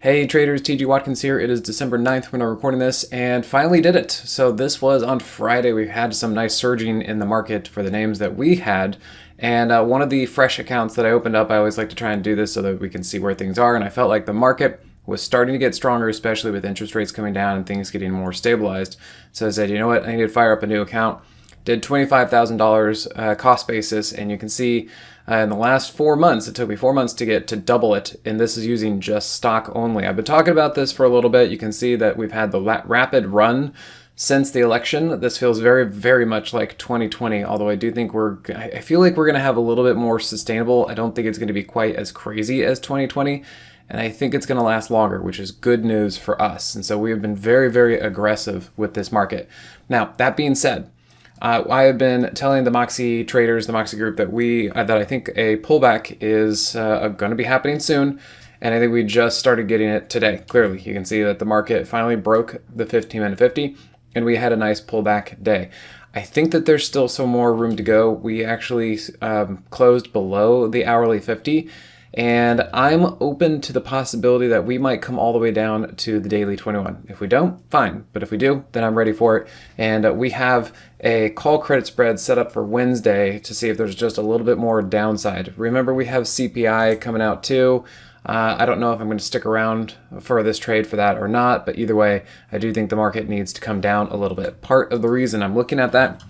Hey traders, TG Watkins here. It is December 9th when I'm recording this and finally did it. So this was on Friday. We had some nice surging in the market for the names that we had. And one of the fresh accounts that I opened up, I always like to try and do this so that we can see where things are. And I felt like the market was starting to get stronger, especially with interest rates coming down and things getting more stabilized. So I said, you know what, I need to fire up a new account. Did $25,000 cost basis, and you can see in the last 4 months, it took me 4 months to get to double it, and this is using just stock only. I've been talking about this for a little bit. You can see that we've had the rapid run since the election. This feels very, very much like 2020, although I do think I feel like we're going to have a little bit more sustainable. I don't think it's going to be quite as crazy as 2020. And I think it's going to last longer, which is good news for us. And so we have been very, very aggressive with this market. Now, that being said, I have been telling the Moxie traders, the Moxie group, that I think a pullback is going to be happening soon, and I think we just started getting it today. Clearly, you can see that the market finally broke the 15-minute 50, and we had a nice pullback day. I think that there's still some more room to go. We actually closed below the hourly 50. And I'm open to the possibility that we might come all the way down to the daily 21. If we don't, fine. But if we do, then I'm ready for it. And we have a call credit spread set up for Wednesday to see if there's just a little bit more downside. Remember, we have CPI coming out too. I don't know if I'm going to stick around for this trade for that or not. But either way, I do think the market needs to come down a little bit. Part of the reason I'm looking at that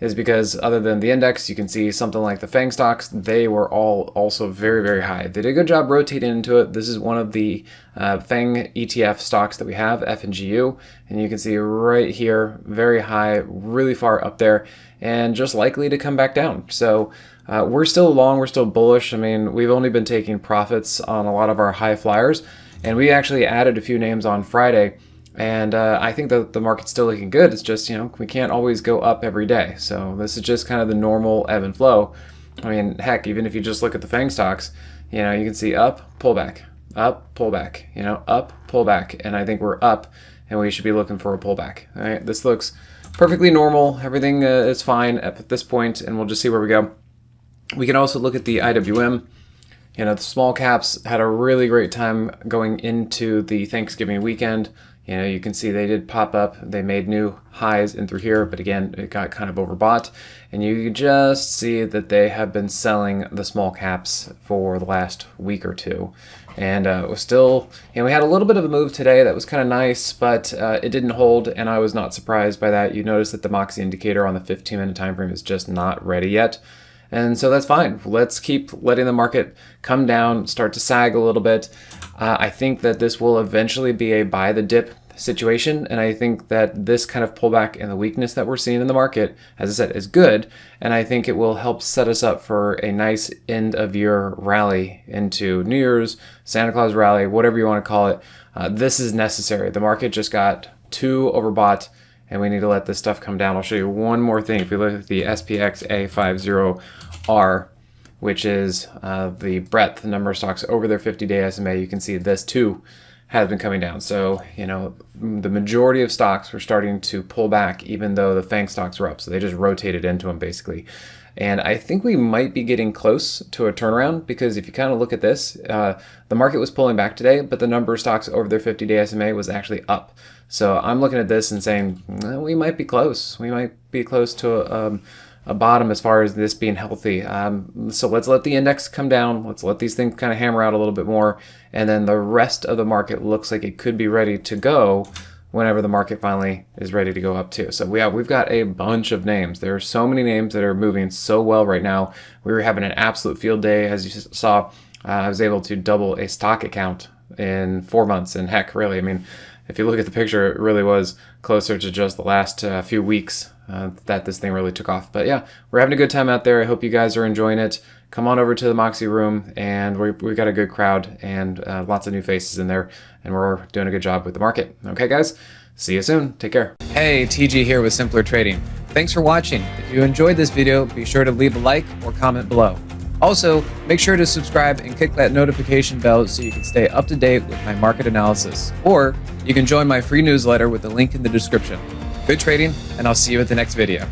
is because other than the index, you can see something like the FANG stocks, they were all also very, very high. They did a good job rotating into it. This is one of the FANG ETF stocks that we have, FNGU, and you can see right here, very high, really far up there, and just likely to come back down. So we're still long, we're still bullish. I mean, we've only been taking profits on a lot of our high flyers, and we actually added a few names on Friday. And I think that the market's still looking good. It's just, we can't always go up every day. So this is just kind of the normal ebb and flow. I mean, heck, even if you just look at the FANG stocks, you can see up, pullback, up, pullback, up, pullback. And I think we're up and we should be looking for a pullback. All right, this looks perfectly normal. Everything is fine at this point, and we'll just see where we go. We can also look at the IWM. The small caps had a really great time going into the Thanksgiving weekend. You can see they did pop up. They made new highs in through here, but again, it got kind of overbought. And you can just see that they have been selling the small caps for the last week or two. And it was still, we had a little bit of a move today that was kind of nice, but it didn't hold, and I was not surprised by that. You notice that the Moxie indicator on the 15-minute time frame is just not ready yet. And so that's fine. Let's keep letting the market come down, start to sag a little bit. I think that this will eventually be a buy the dip situation, and I think that this kind of pullback and the weakness that we're seeing in the market, as I said, is good, and I think it will help set us up for a nice end of year rally into New Year's, Santa Claus rally, whatever you want to call it. This is necessary. The market just got too overbought, and we need to let this stuff come down. I'll show you one more thing. If we look at the SPX-A50R, which is the breadth, the number of stocks over their 50-day SMA, you can see this too has been coming down. So, the majority of stocks were starting to pull back, even though the FANG stocks were up. So they just rotated into them basically. And I think we might be getting close to a turnaround, because if you kind of look at this, the market was pulling back today, but the number of stocks over their 50-day SMA was actually up. So I'm looking at this and saying, we might be close. We might be close to a bottom as far as this being healthy. So let's let the index come down. Let's let these things kind of hammer out a little bit more. And then the rest of the market looks like it could be ready to go whenever the market finally is ready to go up too. So we've got a bunch of names. There are so many names that are moving so well right now. We were having an absolute field day. As you saw, I was able to double a stock account in 4 months. And heck, really, I mean, if you look at the picture, it really was closer to just the last few weeks that this thing really took off. But yeah, we're having a good time out there. I hope you guys are enjoying it. Come on over to the Moxie room, and we've got a good crowd and lots of new faces in there, and we're doing a good job with the market. Okay, guys, see you soon. Take care. Hey, TG here with Simpler Trading. Thanks for watching. If you enjoyed this video, be sure to leave a like or comment below. Also, make sure to subscribe and click that notification bell so you can stay up to date with my market analysis. Or you can join my free newsletter with the link in the description. Good trading, and I'll see you at the next video.